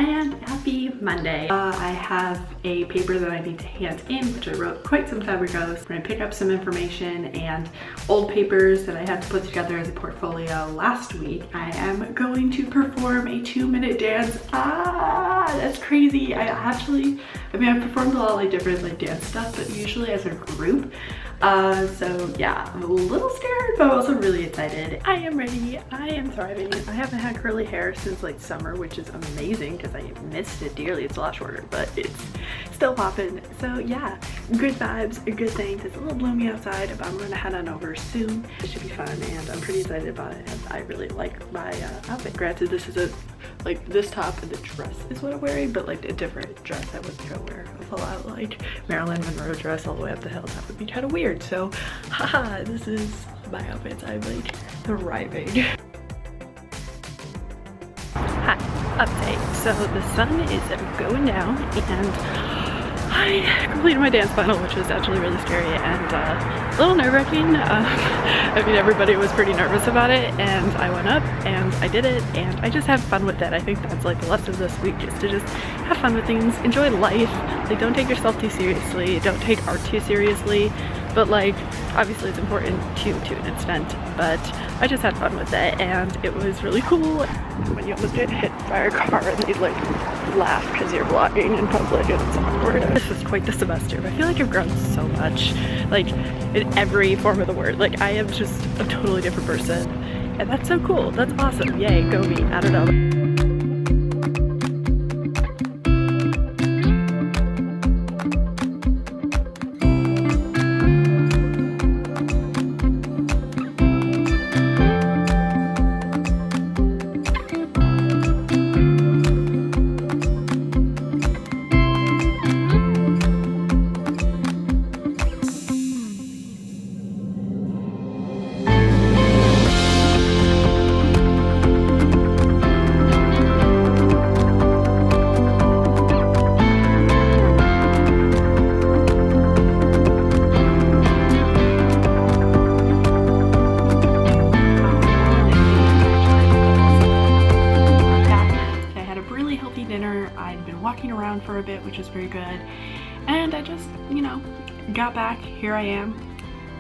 and happy Monday. I have a paper that I need to hand in, which I wrote quite some time ago. So I'm gonna pick up some information and old papers that I had to put together as a portfolio last week. I am going to perform a 2-minute dance. That's crazy. I've performed a lot like different like dance stuff, but usually as a group. So yeah, I'm a little scared, but I'm also really excited. I am ready. I am thriving. I haven't had curly hair since like summer, which is amazing because I missed it dearly. It's a lot shorter, but it's still popping. So yeah, good vibes, good things. It's a little gloomy outside, but I'm gonna head on over soon. It should be fun, and I'm pretty excited about it. And I really like my outfit. Granted, this is like this top and the dress is what I'm wearing, but like a different dress. I wasn't gonna wear a full out like Marilyn Monroe dress all the way up the hill. That would be kind of weird. So haha, this is my outfit. I'm like thriving. Hi, update. So the sun is going down and I completed my dance final, which was actually really scary and a little nerve-wracking. I mean, everybody was pretty nervous about it, and I went up and I did it, and I just had fun with it. I think that's like the lesson this week, is to just have fun with things, enjoy life. Like, don't take yourself too seriously, don't take art too seriously, but like, obviously it's important to an extent, but I just had fun with it, and it was really cool. When you almost get hit by a car and they like laugh because you're vlogging in public and it's awkward. This is quite the semester, but I feel like I've grown so much, like in every form of the word. Like, I am just a totally different person, and that's so cool. That's awesome. Yay, go me. I don't know. For a bit, which is very good, and I just, you know, got back. Here I am.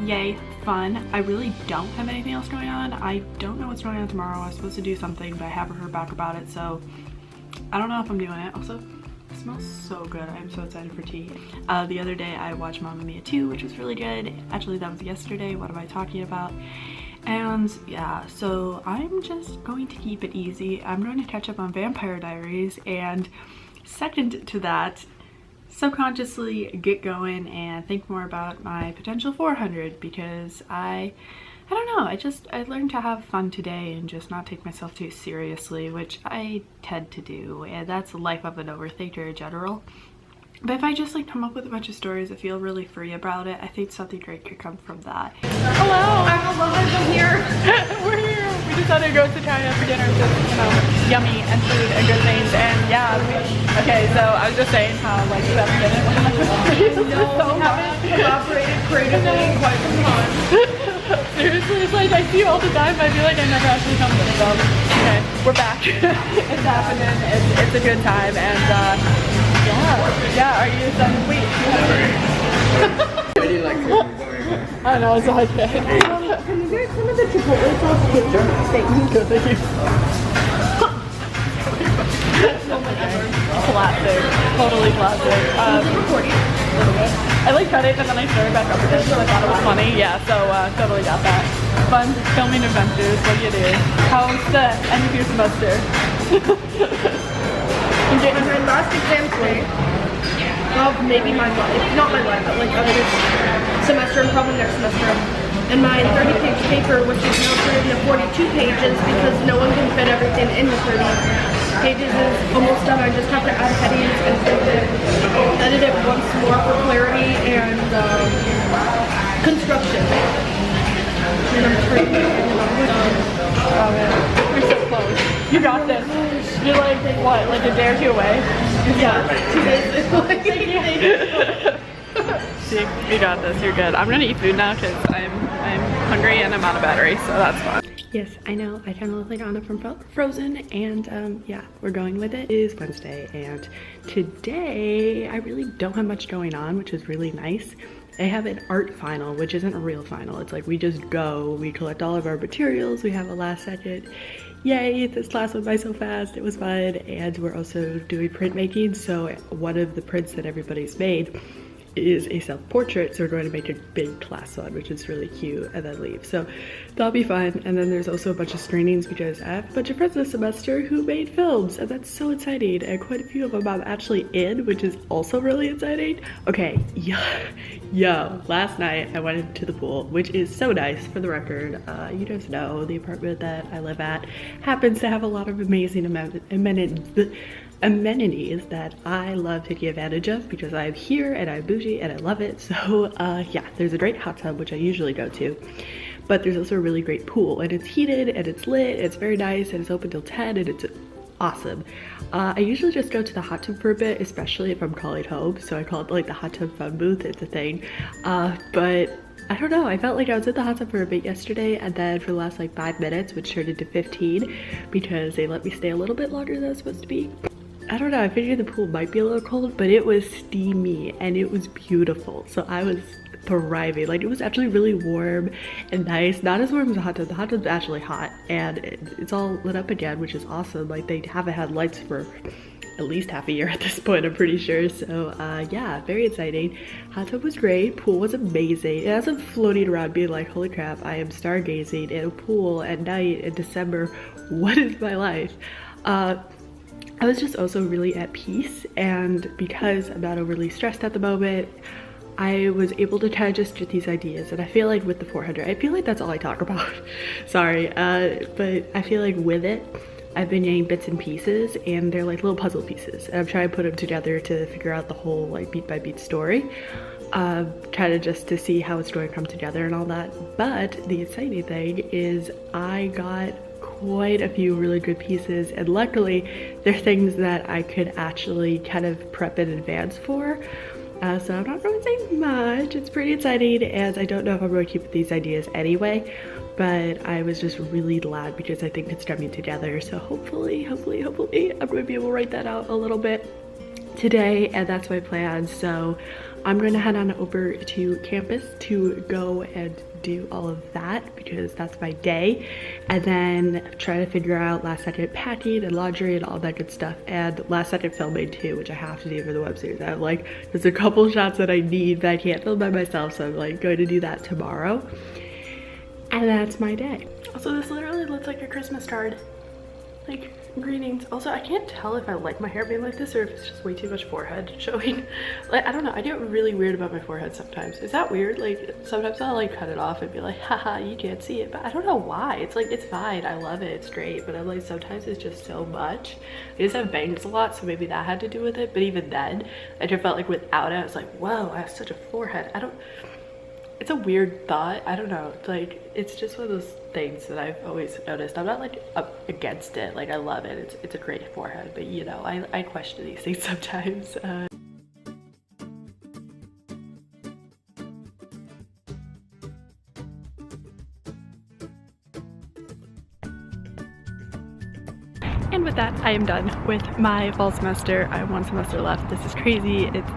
Yay, fun. I really don't have anything else going on. I don't know what's going on tomorrow. I was supposed to do something, but I haven't heard back about it, so I don't know if I'm doing it. Also, it smells so good. I'm so excited for tea. The other day I watched Mamma Mia 2, which was really good. Actually, that was yesterday. What am I talking about? And yeah, so I'm just going to keep it easy. I'm going to catch up on Vampire Diaries, and second to that, subconsciously get going and think more about my potential 400, because I don't know, I learned to have fun today and just not take myself too seriously, which I tend to do, and that's the life of an overthinker in general. But if I just like come up with a bunch of stories, I feel really free about it. I think something great could come from that. Hello! I'm here! We're here! We decided to go to China for dinner, just, you know, yummy and food and good things, and yeah, okay, so I was just saying how like 7 minutes we haven't collaborated creatively in quite some time. Seriously, it's like I see you all the time, I feel like I never actually come to them. Okay, we're back. It's happening, it's a good time, and yeah, are you done? Wait, you have I know, it's all good. Can you get some of the Chipotle sauce too? Thank you. Thank you. Classic. Totally classic. Recording? A little bit. I like cut it and then I started back up again because I thought it was funny. Yeah, so totally got that. Fun filming adventures. What do you do? How's the end of your semester? My last exam today. Well, maybe my life. Not my life, but like other semester and probably next semester. And my 30-page paper, which is now turned into 42 pages because no one can fit everything into 30 pages, is almost done. I just have to add headings and edit it once more for clarity and construction. And I'm pretty oh man, you're so close. You got this. You're like, what, like a day or two away? Yeah, 2 days. See, you got this, you're good. I'm gonna eat food now because I'm hungry and I'm out of battery, so that's fun. Yes, I know, I kind of look like Anna from Frozen, and yeah, we're going with it. It is Wednesday, and today I really don't have much going on, which is really nice. I have an art final, which isn't a real final. It's like we just go, we collect all of our materials, we have a last second. Yay, this class went by so fast, it was fun, and we're also doing printmaking, so one of the prints that everybody's made is a self-portrait, so we're going to make a big class one, which is really cute, and then leave. So that'll be fun. And then there's also a bunch of screenings because I have a bunch of friends this semester who made films, and that's so exciting, and quite a few of them I'm actually in, which is also really exciting. Okay, yo, last night I went into the pool, which is so nice. For the record, you guys know the apartment that I live at happens to have a lot of amazing amenities that I love taking advantage of because I'm here and I'm bougie and I love it. So yeah, there's a great hot tub, which I usually go to, but there's also a really great pool, and it's heated and it's lit, it's very nice, and it's open till 10, and it's awesome. I usually just go to the hot tub for a bit, especially if I'm calling home, so I call it like the hot tub phone booth. It's a thing, but I don't know, I felt like I was in the hot tub for a bit yesterday, and then for the last like 5 minutes, which turned into 15 because they let me stay a little bit longer than I was supposed to be. I don't know, I figured the pool might be a little cold, but it was steamy and it was beautiful. So I was thriving. Like, it was actually really warm and nice. Not as warm as the hot tub. The hot tub's actually hot, and it's all lit up again, which is awesome. Like, they haven't had lights for at least half a year at this point, I'm pretty sure. So yeah, very exciting. Hot tub was great. Pool was amazing. As I'm floating around being like, holy crap, I am stargazing in a pool at night in December. What is my life? I was just also really at peace, and because I'm not overly stressed at the moment, I was able to kind of just get these ideas. And I feel like with the 400, I feel like that's all I talk about. Sorry, but I feel like with it, I've been getting bits and pieces, and they're like little puzzle pieces. And I'm trying to put them together to figure out the whole like beat by beat story, kind of just to see how it's going to come together and all that. But the exciting thing is I got quite a few really good pieces, and luckily they're things that I could actually kind of prep in advance for. So I'm not going to say much. It's pretty exciting, and I don't know if I'm going to keep these ideas anyway, but I was just really glad because I think it's coming together. So hopefully I'm going to be able to write that out a little bit today, and that's my plan. So I'm going to head on over to campus to go and do all of that because that's my day, and then try to figure out last second packing and laundry and all that good stuff, and last second filming too, which I have to do for the web series. I have like, there's a couple shots that I need that I can't film by myself, so I'm like going to do that tomorrow, and that's my day. Also, this literally looks like a Christmas card. Like, greetings. Also, I can't tell if I like my hair being like this or if it's just way too much forehead showing. Like, I don't know, I get really weird about my forehead sometimes. Is that weird? Like, sometimes I'll like cut it off and be like, haha, you can't see it, but I don't know why. It's like, it's fine, I love it, it's great, but I'm like, sometimes it's just so much. I just have bangs a lot, so maybe that had to do with it, but even then, I just felt like without it, I was like, whoa, I have such a forehead. It's a weird thought, I don't know, like, it's just one of those things that I've always noticed. I'm not like up against it, like I love it, it's a great forehead, but you know, I question these things sometimes. And with that, I am done with my fall semester. I have 1 semester left. This is crazy, it's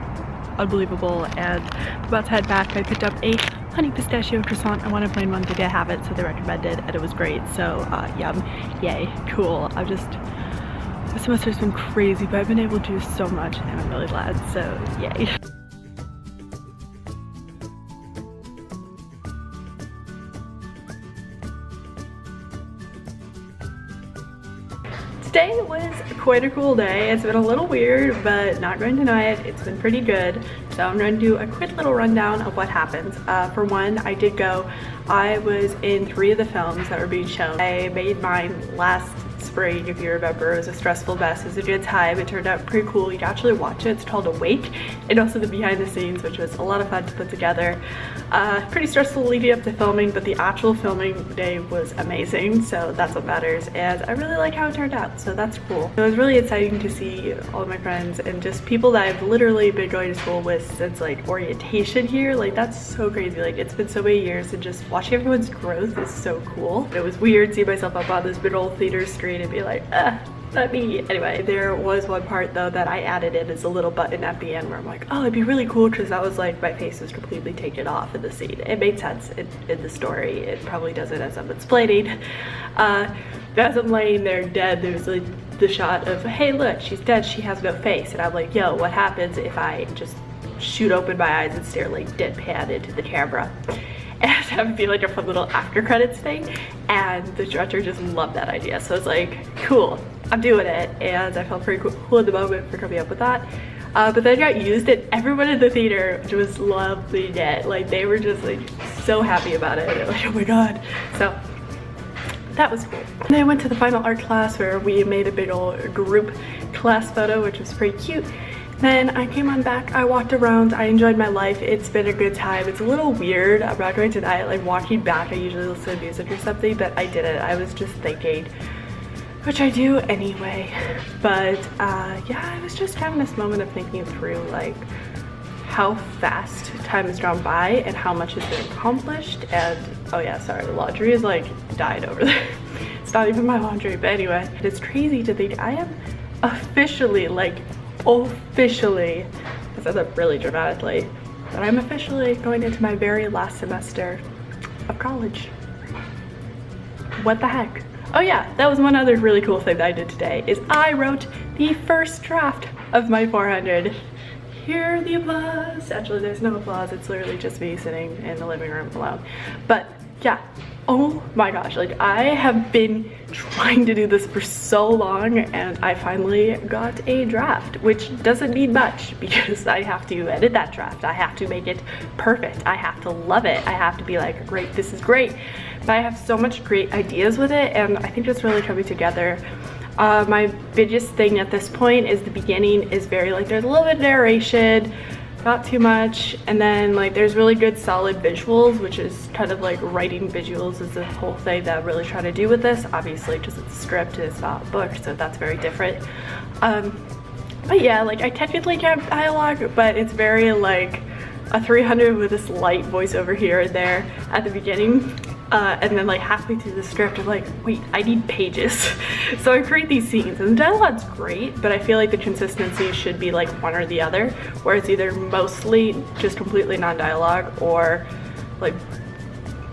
unbelievable, and I'm about to head back. I picked up a honey pistachio croissant. I wanted plain one, they did have it, so they recommended, and it was great. So yum, yay, cool. This semester's been crazy, but I've been able to do so much, and I'm really glad, so yay. Today was quite a cool day. It's been a little weird, but not going to deny it. It's been pretty good. So I'm going to do a quick little rundown of what happens. For one, I did go. I was in 3 of the films that were being shown. I made mine last spring, if you remember. It was a stressful mess. It was a good time. It turned out pretty cool. You can actually watch it. It's called Awake, and also the behind the scenes, which was a lot of fun to put together. Pretty stressful leading up to filming, but the actual filming day was amazing, so that's what matters, and I really like how it turned out, so that's cool. It was really exciting to see all of my friends and just people that I've literally been going to school with this since like orientation here. Like that's so crazy. Like it's been so many years, and just watching everyone's growth is so cool. It was weird seeing myself up on this big old theater screen and be like, not me. Anyway, there was one part though that I added in as a little button at the end where I'm like, oh, it'd be really cool, because that was like my face was completely taken off in the scene. It made sense in the story. It probably doesn't as I'm explaining. As I'm laying there dead, there's like the shot of, hey look, she's dead, she has no face. And I'm like, yo, what happens if I just shoot open my eyes and stare like deadpan into the camera? And that would be like a fun little after credits thing. And the director just loved that idea. So it's like, cool, I'm doing it. And I felt pretty cool in the moment for coming up with that. But then it got used, and everyone in the theater was loving it. Like they were just like so happy about it. They're like, oh my God. So that was cool. And then I went to the final art class where we made a big old group class photo, which was pretty cute. Then I came on back, I walked around, I enjoyed my life. It's been a good time. It's a little weird, I'm not going to deny it. Like walking back, I usually listen to music or something, but I didn't. I was just thinking, which I do anyway. But yeah, I was just having this moment of thinking through like how fast time has gone by and how much has been accomplished. And oh yeah, sorry, the laundry is like died over there. It's not even my laundry, but anyway, it's crazy to think I am officially, like officially, I said that really dramatically, but I'm officially going into my very last semester of college. What the heck? Oh yeah, that was one other really cool thing that I did today, is I wrote the first draft of my 400. Hear the applause. Actually, there's no applause. It's literally just me sitting in the living room alone. But yeah, oh my gosh, like I have been trying to do this for so long, and I finally got a draft, which doesn't need much because I have to edit that draft. I have to make it perfect. I have to love it. I have to be like, great, this is great. But I have so much great ideas with it, and I think it's really coming together. My biggest thing at this point is the beginning is very like, there's a little bit of narration, not too much, and then like there's really good solid visuals, which is kind of like writing visuals is the whole thing that I'm really trying to do with this. Obviously just it's a script, it's not a book, so that's very different. But yeah, like I technically have dialogue, but it's very like a 300 with a slight voiceover here and there at the beginning. And then like halfway through the script I'm like, wait, I need pages. So I create these scenes, and the dialogue's great, but I feel like the consistency should be like one or the other, where it's either mostly just completely non-dialogue or like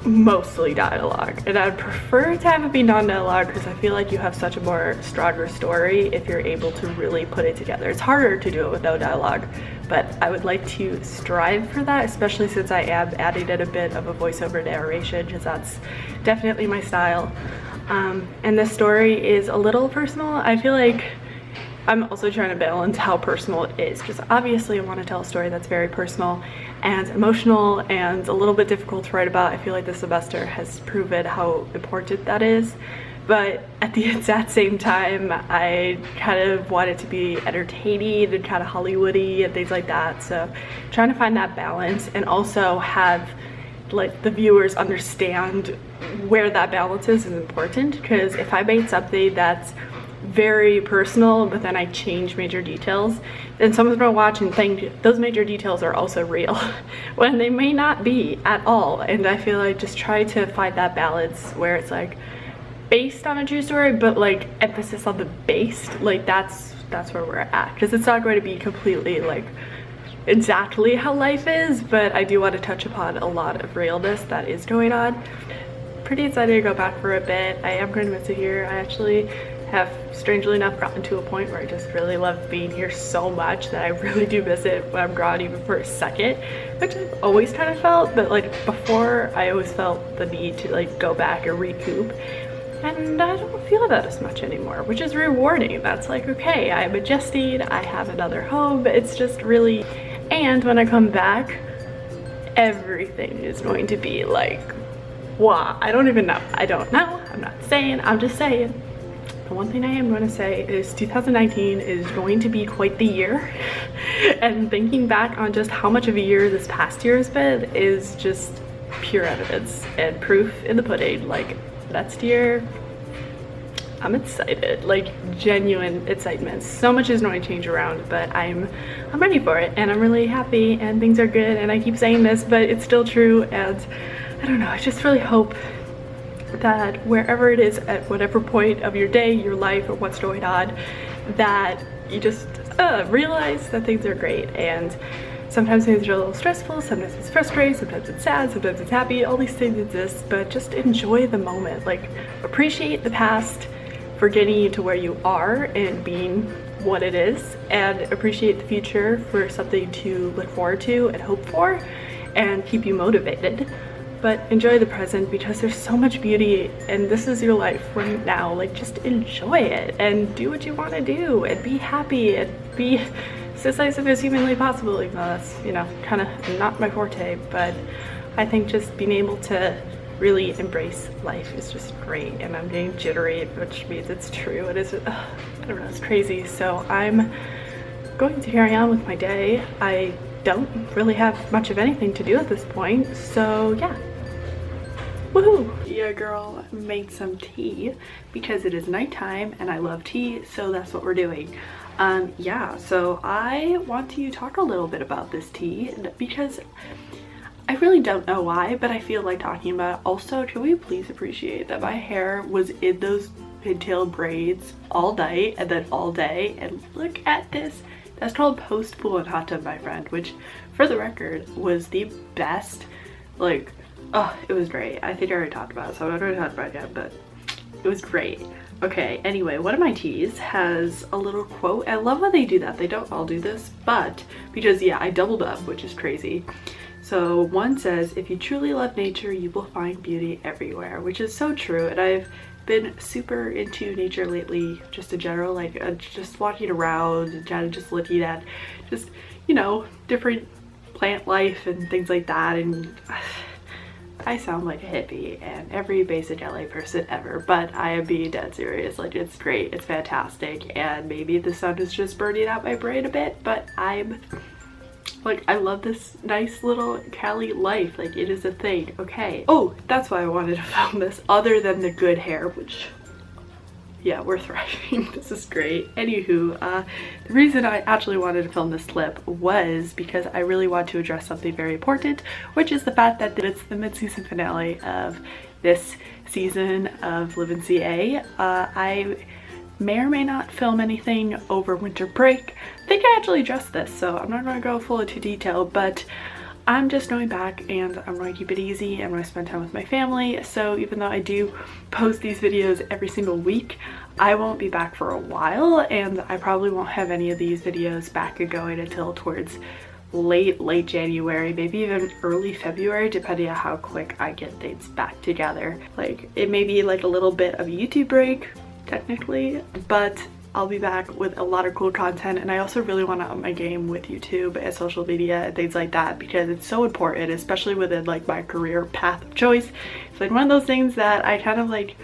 mostly dialogue. And I'd prefer to have it be non-dialogue because I feel like you have such a more stronger story if you're able to really put it together. It's harder to do it with no dialogue, but I would like to strive for that, especially since I am adding in a bit of a voiceover narration, because that's definitely my style. And this story is a little personal. I feel like I'm also trying to balance how personal it is, because obviously I want to tell a story that's very personal and emotional and a little bit difficult to write about. I feel like this semester has proven how important that is. But at the exact same time, I kind of want it to be entertaining and kind of Hollywoody and things like that. So trying to find that balance and also have like the viewers understand where that balance is important. Because if I made something that's very personal but then I change major details, then someone's gonna watch and think those major details are also real when they may not be at all. And I feel like just try to find that balance where it's like based on a true story, but like emphasis on the based, like that's where we're at, because it's not going to be completely like exactly how life is, but I do want to touch upon a lot of realness that is going on. Pretty excited to go back for a bit. I am going to miss it here. I actually have, strangely enough, gotten to a point where I just really love being here so much that I really do miss it when I'm gone even for a second, which I've always kind of felt, but like before I always felt the need to like go back and recoup. And I don't feel that as much anymore, which is rewarding. That's like, okay, I'm adjusting, I have another home. It's just really, and when I come back, everything is going to be like, wow, I don't even know. I don't know, I'm not saying, I'm just saying. The one thing I am going to say is 2019 is going to be quite the year. And thinking back on just how much of a year this past year has been is just pure evidence and proof in the pudding. Like, next year, I'm excited, like genuine excitement. So much is going to change around, but I'm ready for it, and I'm really happy, and things are good. And I keep saying this, but it's still true. And I don't know, I just really hope that wherever it is, at whatever point of your day, your life, or what's going on, that you just realize that things are great. And sometimes things are a little stressful, sometimes it's frustrating, sometimes it's sad, sometimes it's happy. All these things exist, but just enjoy the moment. Like, appreciate the past for getting you to where you are and being what it is, and appreciate the future for something to look forward to and hope for and keep you motivated. But enjoy the present, because there's so much beauty, and this is your life right now. Like, just enjoy it and do what you want to do and be happy and be as decisive as humanly possible, even though that's, you know, kind of not my forte. But I think just being able to really embrace life is just great. And I'm getting jittery, which means it's true. It is, I don't know, it's crazy. So I'm going to carry on with my day. I don't really have much of anything to do at this point, so yeah. Woohoo! Yeah, girl made some tea because it is nighttime and I love tea, so that's what we're doing. Yeah, so I want to talk a little bit about this tea because I really don't know why, but I feel like talking about it. Also, can we please appreciate that my hair was in those pigtail braids all night and then all day, and look at this. That's called post-pool and hot tub, my friend, which, for the record, was the best. Like, oh, it was great. I think I already talked about it, so I'm not going to talk about it again, but it was great. Okay, anyway, one of my teas has a little quote. I love how they do that. They don't all do this, but because, yeah, I doubled up, which is crazy. So one says, if you truly love nature, you will find beauty everywhere, which is so true. And I've been super into nature lately, just in general, like just walking around and kind of just looking at just, you know, different plant life and things like that. And I sound like a hippie and every basic LA person ever, but I am being dead serious. Like, it's great, it's fantastic, and maybe the sun is just burning out my brain a bit, but I'm like, I love this nice little Cali life. Like, it is a thing. Okay. Oh, that's why I wanted to film this, other than the good hair, which, yeah, we're thriving. This is great. Anywho, the reason I actually wanted to film this clip was because I really want to address something very important, which is the fact that it's the mid-season finale of this season of LIVIN CA. I may or may not film anything over winter break. I think I actually addressed this, so I'm not going to go full into detail, but I'm just going back and I'm going to keep it easy. I'm going to spend time with my family. So even though I do post these videos every single week, I won't be back for a while, and I probably won't have any of these videos back and going until towards late January, maybe even early February, depending on how quick I get things back together. Like, it may be like a little bit of a YouTube break, technically, but I'll be back with a lot of cool content. And I also really want to up my game with YouTube and social media and things like that, because it's so important, especially within like my career path of choice. It's like one of those things that I kind of like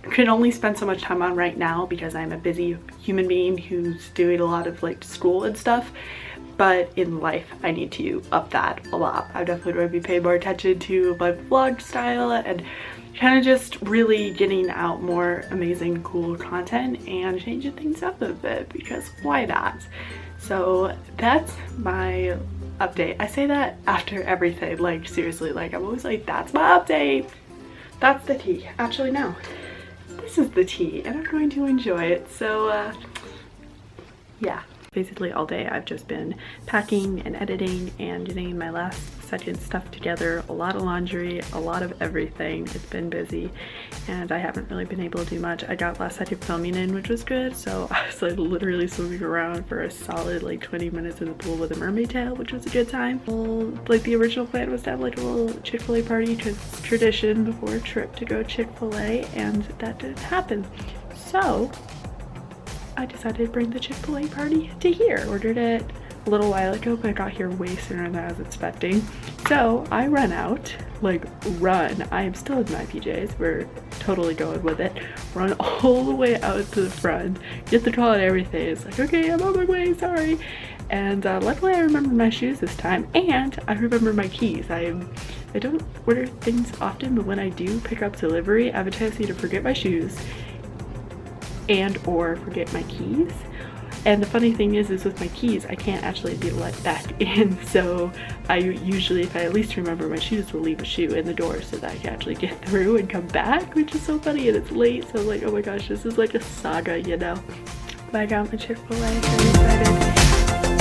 can only spend so much time on right now because I'm a busy human being who's doing a lot of like school and stuff. But in life, I need to up that a lot. I'm definitely going to be paying more attention to my vlog style and kind of just really getting out more amazing, cool content and changing things up a bit, because why not? So that's my update. I say that after everything, like seriously, like I'm always like, that's my update. That's the tea. Actually, no, this is the tea and I'm going to enjoy it. So yeah. Basically all day I've just been packing and editing and getting my last second stuff together. A lot of laundry, a lot of everything. It's been busy and I haven't really been able to do much. I got last second filming in, which was good, so I was like literally swimming around for a solid like 20 minutes in the pool with a mermaid tail, which was a good time. Well, like the original plan was to have like a little Chick-fil-A party tradition before a trip to go Chick-fil-A, and that didn't happen. So I decided to bring the Chick-fil-A party to here. Ordered it a little while ago, but I got here way sooner than I was expecting. So I run out, like run. I am still in my PJs. We're totally going with it. Run all the way out to the front, get the call and everything. It's like, okay, I'm on my way, sorry. And luckily I remember my shoes this time, and I remember my keys. I don't order things often, but when I do pick up delivery, I have a tendency to forget my shoes and or forget my keys. And the funny thing is with my keys, I can't actually be let back in. So I usually, if I at least remember my shoes, will leave a shoe in the door so that I can actually get through and come back, which is so funny. And it's late, so I'm like, oh my gosh, this is like a saga, you know. But I got my Chick-fil-A, so I'm excited.